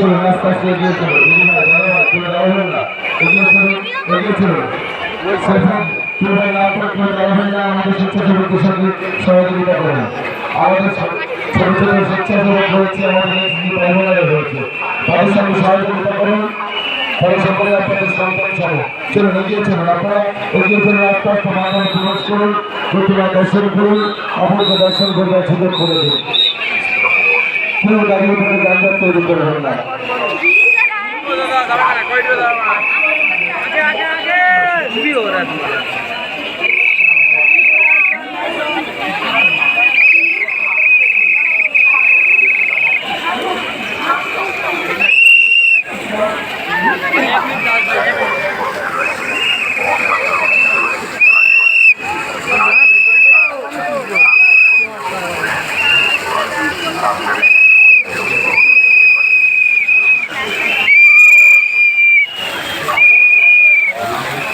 চলুন আস্তে আস্তে এগিয়ে চলুন ধন্যবাদ তুলে দেওয়া হলো না এগিয়ে চলুন আমাদের স্বেচ্ছাসেবকদের সঙ্গে সহযোগিতা করুন আমাদের ছোট ছোট স্বেচ্ছাসেবক রয়েছে আমাদের মহিলারা রয়েছে তাদের সঙ্গে সহযোগিতা করুন তাদের সকলে আপনাদের সন্তান সহ চলুন এগিয়ে চলুন আপনারা এগিয়ে চলুন আস্তে আস্তে মাধ্যমে প্রবেশ করুন প্রতিমা দর্শন করুন আপনাকে দর্শন করবার সুযোগ করে দিন কেউ দাঁড়িয়ে থেকে যানজট তৈরি করবেন না আগে